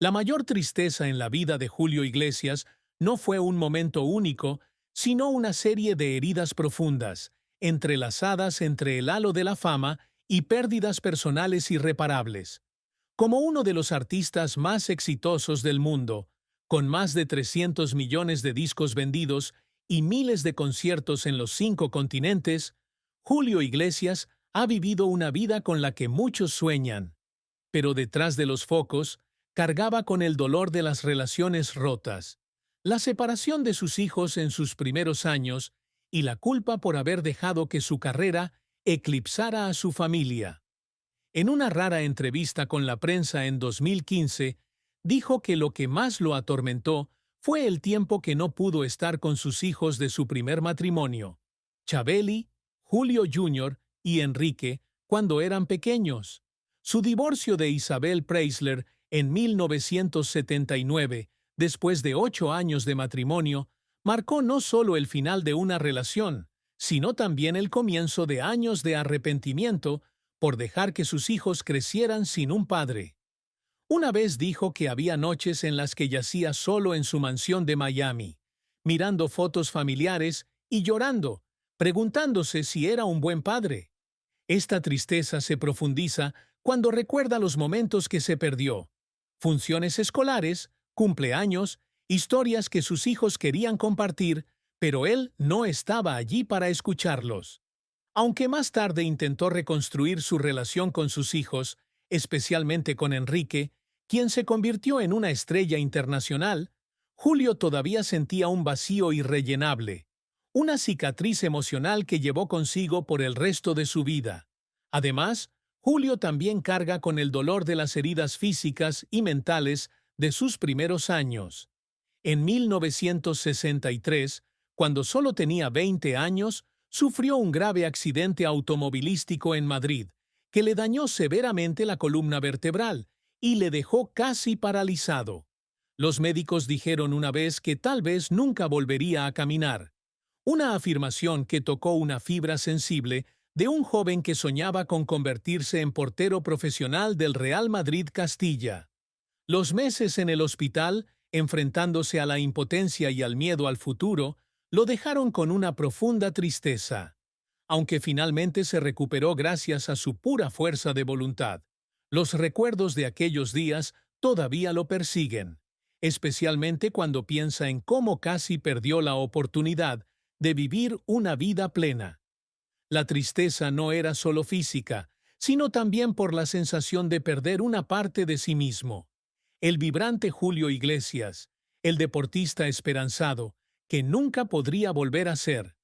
La mayor tristeza en la vida de Julio Iglesias no fue un momento único, sino una serie de heridas profundas, entrelazadas entre el halo de la fama y pérdidas personales irreparables. Como uno de los artistas más exitosos del mundo, con más de 300 millones de discos vendidos y miles de conciertos en los 5 continentes, Julio Iglesias ha vivido una vida con la que muchos sueñan. Pero detrás de los focos, cargaba con el dolor de las relaciones rotas, la separación de sus hijos en sus primeros años y la culpa por haber dejado que su carrera eclipsara a su familia. En una rara entrevista con la prensa en 2015, dijo que lo que más lo atormentó fue el tiempo que no pudo estar con sus hijos de su primer matrimonio, Chabeli, Julio Jr. y Enrique, cuando eran pequeños. Su divorcio de Isabel Preisler en 1979, después de 8 años de matrimonio, marcó no solo el final de una relación, sino también el comienzo de años de arrepentimiento por dejar que sus hijos crecieran sin un padre. Una vez dijo que había noches en las que yacía solo en su mansión de Miami, mirando fotos familiares y llorando, preguntándose si era un buen padre. Esta tristeza se profundiza cuando recuerda los momentos que se perdió, funciones escolares, cumpleaños, historias que sus hijos querían compartir, pero él no estaba allí para escucharlos. Aunque más tarde intentó reconstruir su relación con sus hijos, especialmente con Enrique, quien se convirtió en una estrella internacional, Julio todavía sentía un vacío irrellenable, una cicatriz emocional que llevó consigo por el resto de su vida. Además, Julio también carga con el dolor de las heridas físicas y mentales de sus primeros años. En 1963, cuando solo tenía 20 años, sufrió un grave accidente automovilístico en Madrid, que le dañó severamente la columna vertebral y le dejó casi paralizado. Los médicos dijeron una vez que tal vez nunca volvería a caminar, una afirmación que tocó una fibra sensible de un joven que soñaba con convertirse en portero profesional del Real Madrid Castilla. Los meses en el hospital, enfrentándose a la impotencia y al miedo al futuro, lo dejaron con una profunda tristeza. Aunque finalmente se recuperó gracias a su pura fuerza de voluntad, los recuerdos de aquellos días todavía lo persiguen, especialmente cuando piensa en cómo casi perdió la oportunidad de vivir una vida plena. La tristeza no era solo física, sino también por la sensación de perder una parte de sí mismo. El vibrante Julio Iglesias, el deportista esperanzado, que nunca podría volver a ser.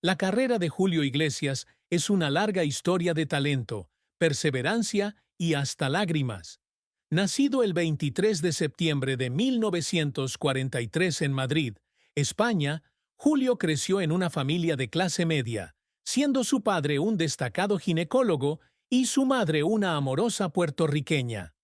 La carrera de Julio Iglesias es una larga historia de talento, perseverancia y hasta lágrimas. Nacido el 23 de septiembre de 1943 en Madrid, España, Julio creció en una familia de clase media, siendo su padre un destacado ginecólogo y su madre una amorosa puertorriqueña.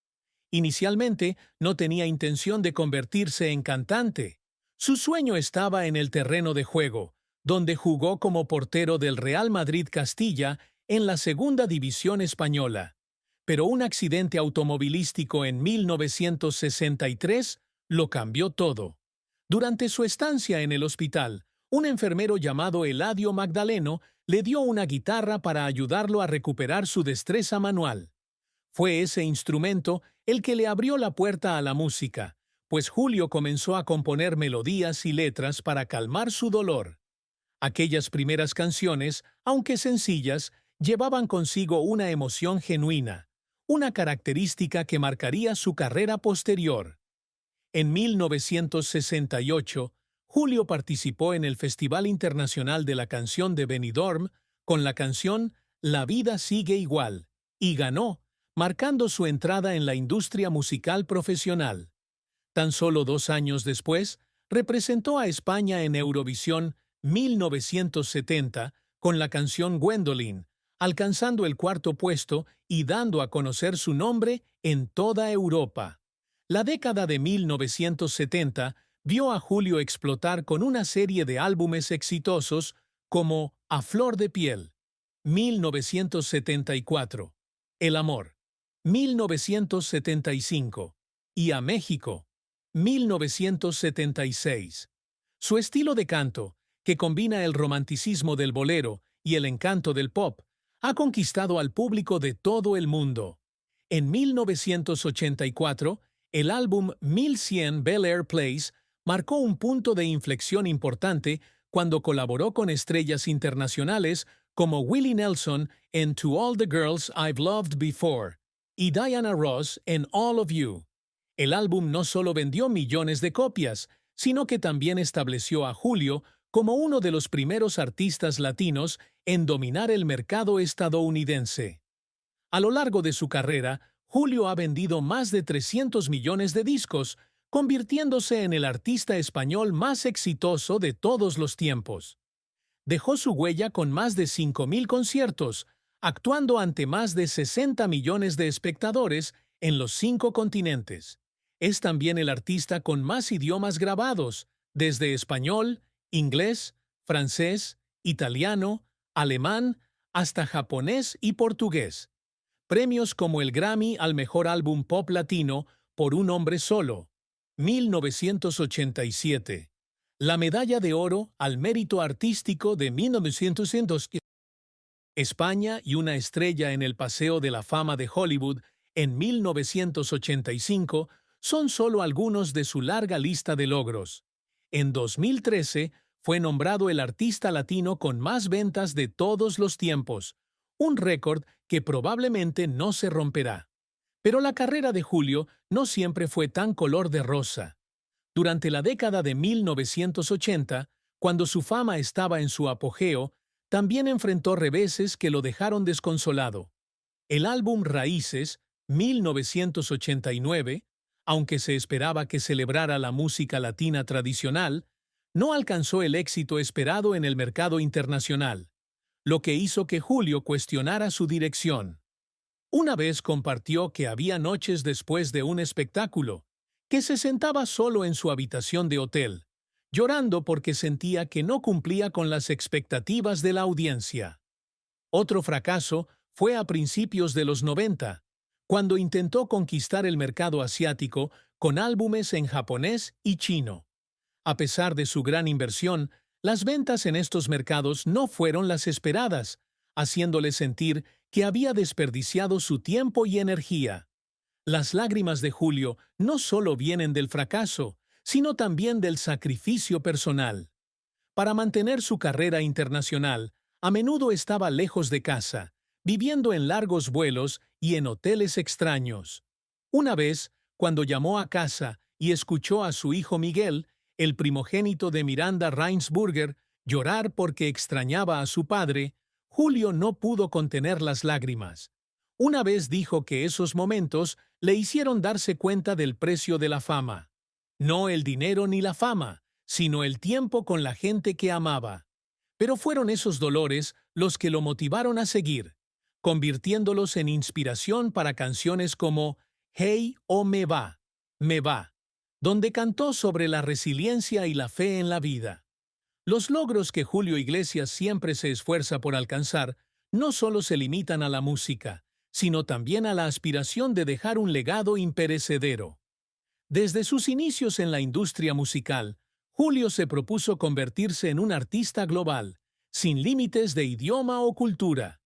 Inicialmente no tenía intención de convertirse en cantante. Su sueño estaba en el terreno de juego, donde jugó como portero del Real Madrid Castilla en la segunda división española. Pero un accidente automovilístico en 1963 lo cambió todo. Durante su estancia en el hospital, un enfermero llamado Eladio Magdaleno le dio una guitarra para ayudarlo a recuperar su destreza manual. Fue ese instrumento el que le abrió la puerta a la música, pues Julio comenzó a componer melodías y letras para calmar su dolor. Aquellas primeras canciones, aunque sencillas, llevaban consigo una emoción genuina, una característica que marcaría su carrera posterior. En 1968, Julio participó en el Festival Internacional de la Canción de Benidorm con la canción La vida sigue igual, y ganó, marcando su entrada en la industria musical profesional. Tan solo 2 años después, representó a España en Eurovisión 1970 con la canción Gwendolyn, alcanzando el cuarto puesto y dando a conocer su nombre en toda Europa. La década de 1970 vio a Julio explotar con una serie de álbumes exitosos como A Flor de Piel, 1974, El Amor, 1975, y a México, 1976. Su estilo de canto, que combina el romanticismo del bolero y el encanto del pop, ha conquistado al público de todo el mundo. En 1984, el álbum 1100 Bel Air Place marcó un punto de inflexión importante cuando colaboró con estrellas internacionales como Willie Nelson en To All the Girls I've Loved Before y Diana Ross en All of You. El álbum no solo vendió millones de copias, sino que también estableció a Julio como uno de los primeros artistas latinos en dominar el mercado estadounidense. A lo largo de su carrera, Julio ha vendido más de 300 millones de discos, convirtiéndose en el artista español más exitoso de todos los tiempos. Dejó su huella con más de 5.000 conciertos, actuando ante más de 60 millones de espectadores en los 5 continentes. Es también el artista con más idiomas grabados, desde español, inglés, francés, italiano, alemán, hasta japonés y portugués. Premios como el Grammy al Mejor Álbum Pop Latino por Un Hombre Solo, 1987. La Medalla de Oro al Mérito Artístico de 1902. España y una estrella en el Paseo de la Fama de Hollywood en 1985 son solo algunos de su larga lista de logros. En 2013 fue nombrado el artista latino con más ventas de todos los tiempos, un récord que probablemente no se romperá. Pero la carrera de Julio no siempre fue tan color de rosa. Durante la década de 1980, cuando su fama estaba en su apogeo, también enfrentó reveses que lo dejaron desconsolado. El álbum Raíces, 1989, aunque se esperaba que celebrara la música latina tradicional, no alcanzó el éxito esperado en el mercado internacional, lo que hizo que Julio cuestionara su dirección. Una vez compartió que había noches después de un espectáculo, que se sentaba solo en su habitación de hotel, llorando porque sentía que no cumplía con las expectativas de la audiencia. Otro fracaso fue a principios de los 90, cuando intentó conquistar el mercado asiático con álbumes en japonés y chino. A pesar de su gran inversión, las ventas en estos mercados no fueron las esperadas, haciéndole sentir que había desperdiciado su tiempo y energía. Las lágrimas de Julio no solo vienen del fracaso, sino también del sacrificio personal. Para mantener su carrera internacional, a menudo estaba lejos de casa, viviendo en largos vuelos y en hoteles extraños. Una vez, cuando llamó a casa y escuchó a su hijo Miguel, el primogénito de Miranda Reinsburger, llorar porque extrañaba a su padre, Julio no pudo contener las lágrimas. Una vez dijo que esos momentos le hicieron darse cuenta del precio de la fama. No el dinero ni la fama, sino el tiempo con la gente que amaba. Pero fueron esos dolores los que lo motivaron a seguir, convirtiéndolos en inspiración para canciones como Hey o Me Va, donde cantó sobre la resiliencia y la fe en la vida. Los logros que Julio Iglesias siempre se esfuerza por alcanzar no solo se limitan a la música, sino también a la aspiración de dejar un legado imperecedero. Desde sus inicios en la industria musical, Julio se propuso convertirse en un artista global, sin límites de idioma o cultura.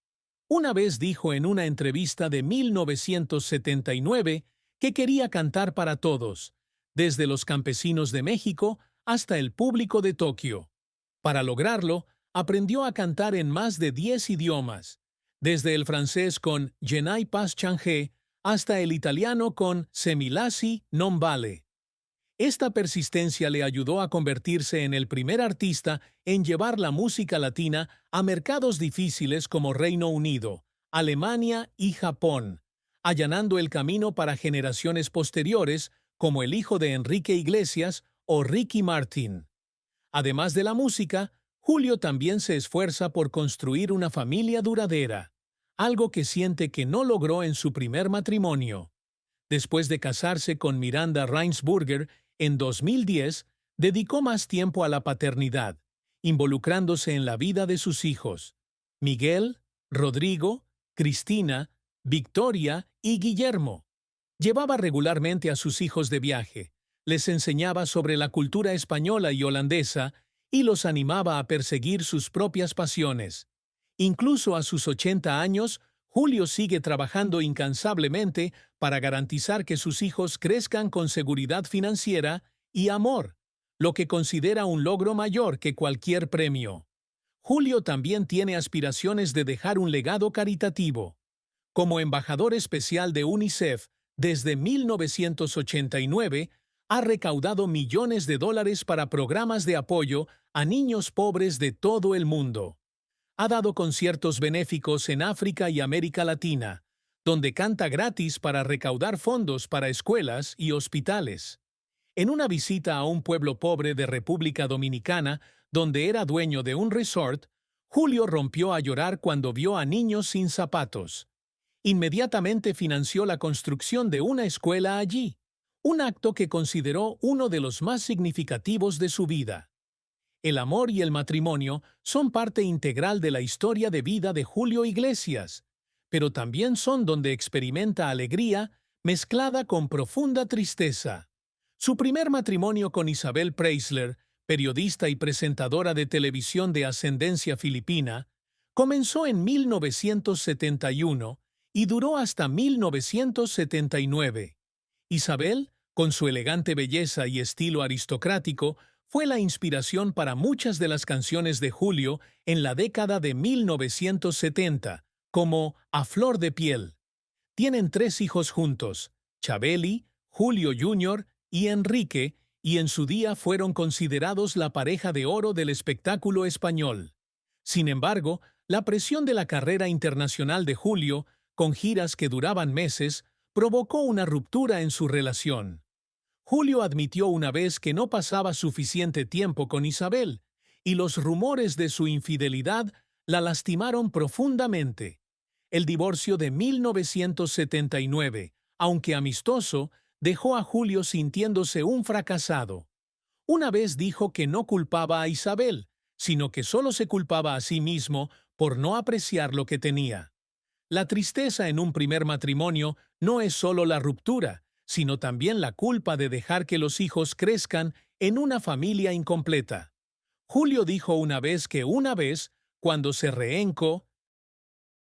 Una vez dijo en una entrevista de 1979 que quería cantar para todos, desde los campesinos de México hasta el público de Tokio. Para lograrlo, aprendió a cantar en más de 10 idiomas, desde el francés con Je n'ai pas changé hasta el italiano con Se mi lasci non vale. Esta persistencia le ayudó a convertirse en el primer artista en llevar la música latina a mercados difíciles como Reino Unido, Alemania y Japón, allanando el camino para generaciones posteriores como el hijo de Enrique Iglesias o Ricky Martin. Además de la música, Julio también se esfuerza por construir una familia duradera, algo que siente que no logró en su primer matrimonio. Después de casarse con Miranda Reinsburger en 2010, dedicó más tiempo a la paternidad, involucrándose en la vida de sus hijos, Miguel, Rodrigo, Cristina, Victoria y Guillermo. Llevaba regularmente a sus hijos de viaje, les enseñaba sobre la cultura española y holandesa y los animaba a perseguir sus propias pasiones. Incluso a sus 80 años, Julio sigue trabajando incansablemente para garantizar que sus hijos crezcan con seguridad financiera y amor, lo que considera un logro mayor que cualquier premio. Julio también tiene aspiraciones de dejar un legado caritativo. Como embajador especial de UNICEF desde 1989, ha recaudado millones de dólares para programas de apoyo a niños pobres de todo el mundo. Ha dado conciertos benéficos en África y América Latina, donde canta gratis para recaudar fondos para escuelas y hospitales. En una visita a un pueblo pobre de República Dominicana, donde era dueño de un resort, Julio rompió a llorar cuando vio a niños sin zapatos. Inmediatamente financió la construcción de una escuela allí, un acto que consideró uno de los más significativos de su vida. El amor y el matrimonio son parte integral de la historia de vida de Julio Iglesias, pero también son donde experimenta alegría mezclada con profunda tristeza. Su primer matrimonio con Isabel Preisler, periodista y presentadora de televisión de ascendencia filipina, comenzó en 1971 y duró hasta 1979. Isabel, con su elegante belleza y estilo aristocrático, fue la inspiración para muchas de las canciones de Julio en la década de 1970, como A Flor de Piel. Tienen 3 hijos juntos, Chabeli, Julio Jr. y Enrique, y en su día fueron considerados la pareja de oro del espectáculo español. Sin embargo, la presión de la carrera internacional de Julio, con giras que duraban meses, provocó una ruptura en su relación. Julio admitió una vez que no pasaba suficiente tiempo con Isabel, y los rumores de su infidelidad la lastimaron profundamente. El divorcio de 1979, aunque amistoso, dejó a Julio sintiéndose un fracasado. Una vez dijo que no culpaba a Isabel, sino que solo se culpaba a sí mismo por no apreciar lo que tenía. La tristeza en un primer matrimonio no es solo la ruptura, sino también la culpa de dejar que los hijos crezcan en una familia incompleta. Julio dijo una vez, cuando se reencó,